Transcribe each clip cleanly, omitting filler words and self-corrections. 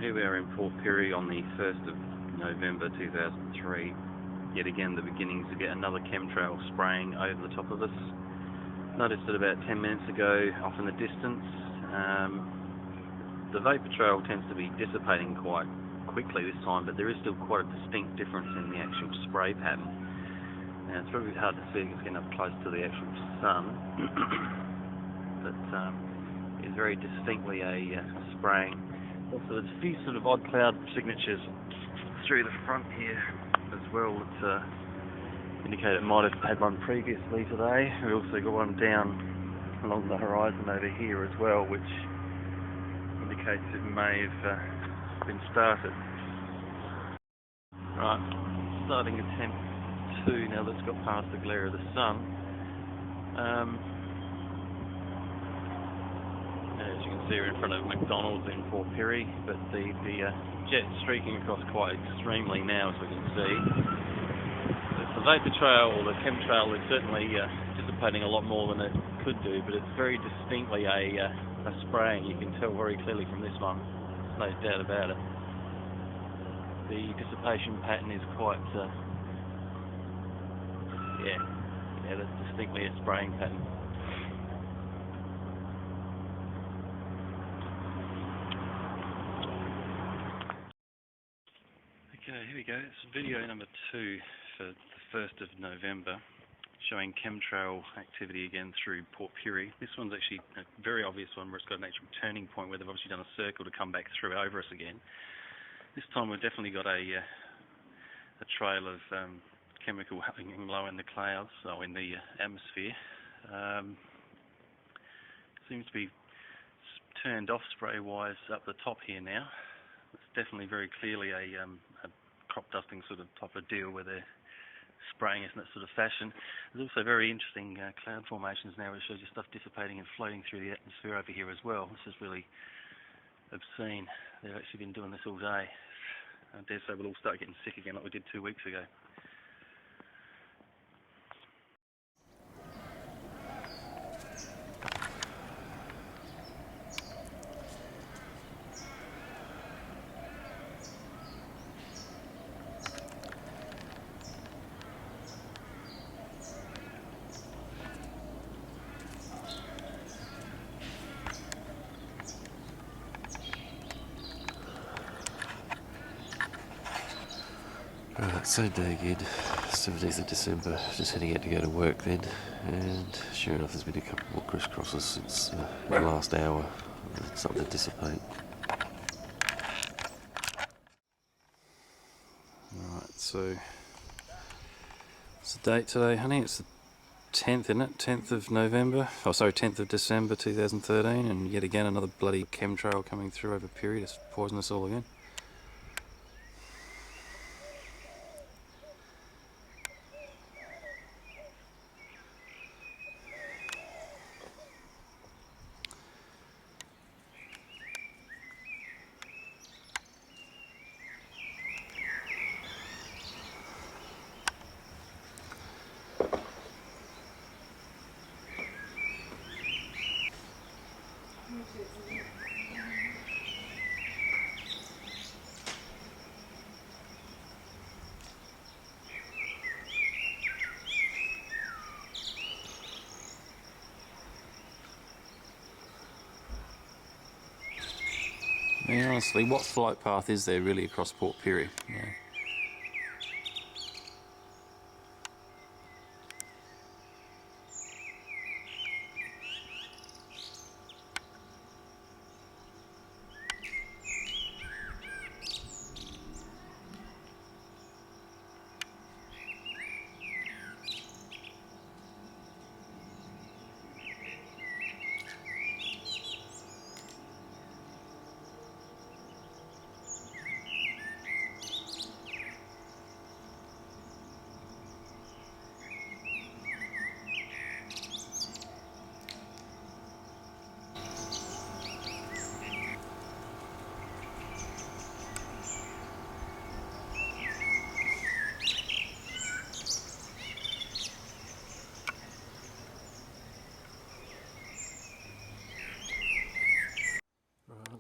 Here we are in Port Pirie on the 1st of November 2003. Yet again the beginnings to get another chemtrail spraying over the top of us. Noticed it about 10 minutes ago off in the distance. The vapor trail tends to be dissipating quite quickly this time, but there is still quite a distinct difference in the actual spray pattern. Now it's probably hard to see because it's getting up close to the actual sun, but it's very distinctly a spraying. Also there's a few sort of odd cloud signatures through the front here as well that indicate it might have had one previously today. We also got one down along the horizon over here as well, which indicates it may have been started. Right, starting attempt 2 now that's got past the glare of the sun. As you can see, we're in front of McDonald's in Port Pirie, but the jet streaking across quite extremely now, as we can see. The vapor trail, or the chemtrail, is certainly dissipating a lot more than it could do, but it's very distinctly a spraying. You can tell very clearly from this one, no doubt about it. The dissipation pattern is quite, that's distinctly a spraying pattern. Okay, here we go. It's video number 2 for the 1st of November, showing chemtrail activity again through Port Pirie. This one's actually a very obvious one where it's got an actual turning point where they've obviously done a circle to come back through over us again. This time we've definitely got a trail of chemical hanging low in the clouds, so in the atmosphere. Seems to be turned off spray-wise up the top here now. It's definitely very clearly a crop dusting sort of type of deal where they're spraying us in that sort of fashion. There's also very interesting cloud formations now, which shows you stuff dissipating and floating through the atmosphere over here as well. This is really obscene. They've actually been doing this all day. I dare say we'll all start getting sick again like we did 2 weeks ago. Right, same day again, 17th of December, just heading out to go to work then, and sure enough there's been a couple more crisscrosses since the last hour. It's starting to dissipate. Right, so what's the date today, honey? It's the 10th, isn't it? 10th of November, 10th of December 2013, and yet again another bloody chemtrail coming through over Pirie to poison us all again. I mean, honestly, what flight path is there really across Port Pirie? Yeah.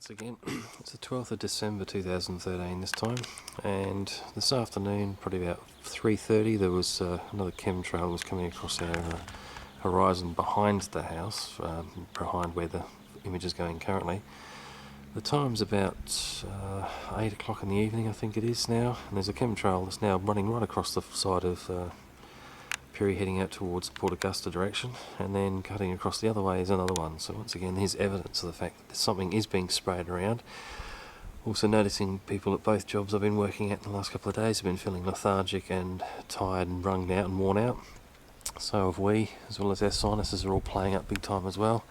Once again, it's the 12th of December 2013 this time, and this afternoon, probably about 3:30, there was another chemtrail was coming across our horizon behind the house, behind where the image is going currently. The time's about 8 o'clock in the evening, I think it is now, and there's a chemtrail that's now running right across the side of Perry, heading out towards Port Augusta direction, and then cutting across the other way is another one. So once again, there's evidence of the fact that something is being sprayed around. Also noticing people at both jobs I've been working at in the last couple of days have been feeling lethargic and tired and wrung out and worn out. So have we, as well as our sinuses are all playing up big time as well.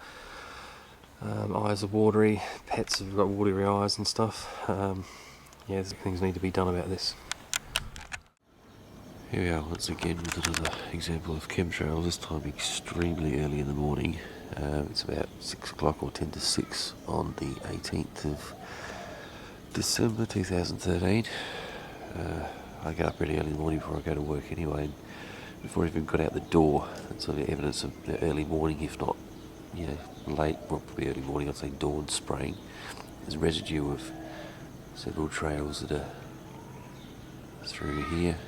Eyes are watery, pets have got watery eyes and stuff. Yeah, things need to be done about this. Here we are once again with another example of chemtrails, this time extremely early in the morning. It's about 6 o'clock or 10 to 6 on the 18th of December 2013. I get up really early in the morning before I go to work anyway, and before I even got out the door. That's sort of evidence of early morning, if not, late, well, probably early morning, I'd say dawn spraying. There's residue of several trails that are through here.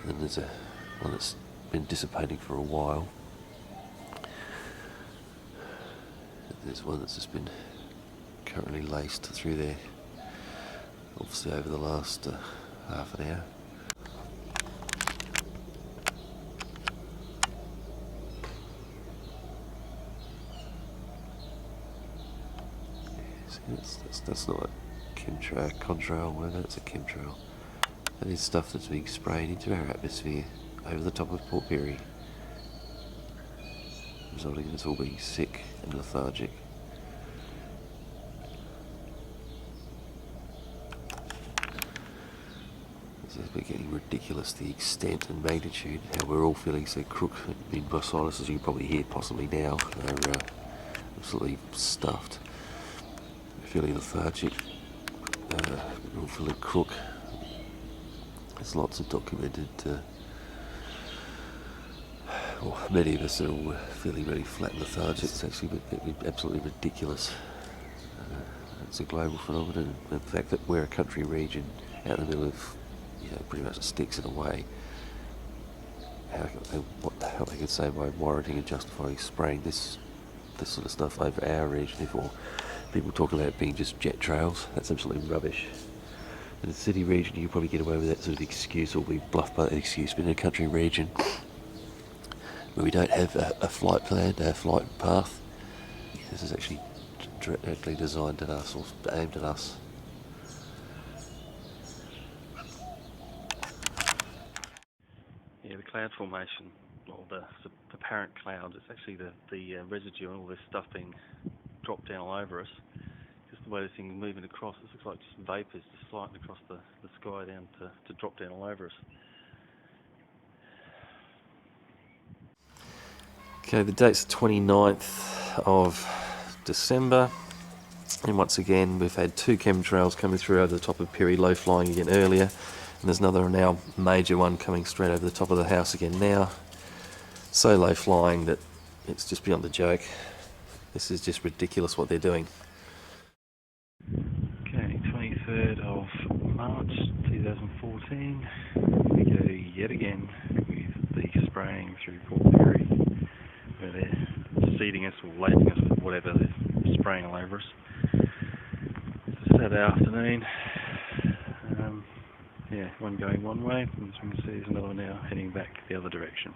And then there's one that's been dissipating for a while. There's one that's just been currently laced through there, obviously over the last half an hour. See, that's not a contrail word, that's a chemtrail. That is stuff that's being sprayed into our atmosphere over the top of Port Perry, resulting in us all being sick and lethargic. It's getting ridiculous, the extent and magnitude, how we're all feeling so crook. In my sinuses, you can probably hear possibly now, are absolutely stuffed. Feeling lethargic, we're all feeling crook. There's lots of documented, many of us are all feeling very flat and lethargic. It's actually absolutely ridiculous. It's a global phenomenon. The fact that we're a country region out in the middle of, pretty much the sticks in a way, what the hell they could say by warranting and justifying spraying this sort of stuff over our region. Therefore, people talk about it being just jet trails. That's absolutely rubbish. In the city region, you can probably get away with that sort of excuse, or be bluffed by that excuse, but in a country region where we don't have a flight plan, a flight path, this is actually directly designed at us, or aimed at us. Yeah, the cloud formation, or the apparent clouds, it's actually the residue and all this stuff being dropped down all over us. Just the way this thing's moving across, it looks like just vapours just sliding across the sky down to drop down all over us. Okay, the date's the 29th of December, and once again we've had two chemtrails coming through over the top of Perry, low flying again earlier, and there's another now major one coming straight over the top of the house again now. So low flying that it's just beyond a joke. This is just ridiculous what they're doing. Okay, 23rd of March 2014, we go yet again with the spraying through Port Perry, where they're seeding us or lacing us with whatever they're spraying all over us. It's a Saturday afternoon, one going one way, and as we can see there's another one now heading back the other direction.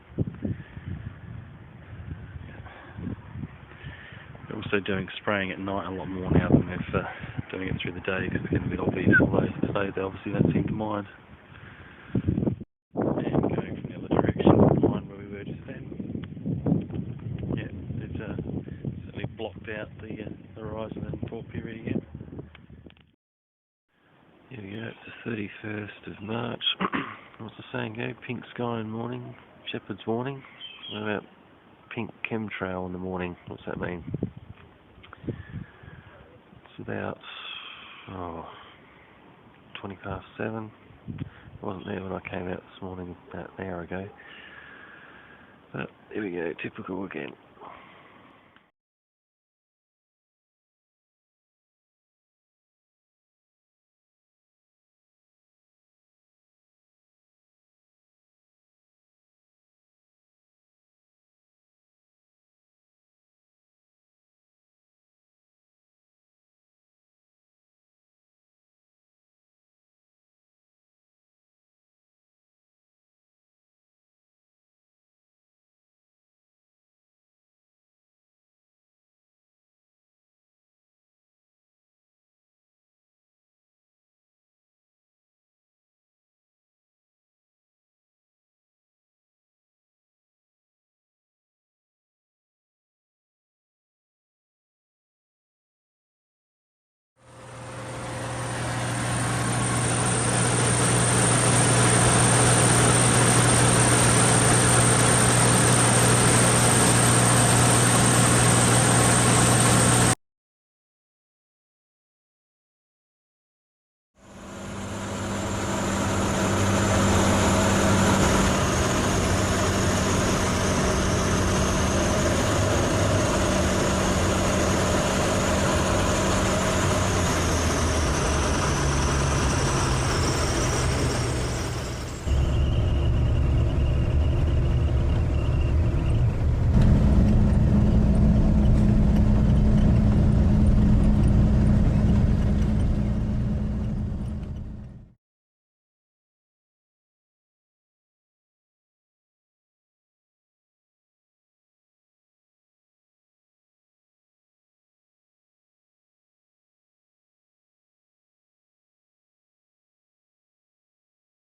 They're also doing spraying at night a lot more now than they're doing it through the day, because it's getting a bit obvious, although today they obviously don't seem to mind. And going from the other direction, behind where we were just then. Yeah, it's certainly blocked out the horizon in Port Perry again. Here we go, it's the 31st of March. What's the saying go? Pink sky in the morning, shepherd's warning. What about pink chemtrail in the morning? What's that mean? It's about 20 past 7. I wasn't there when I came out this morning about an hour ago. But here we go, typical again.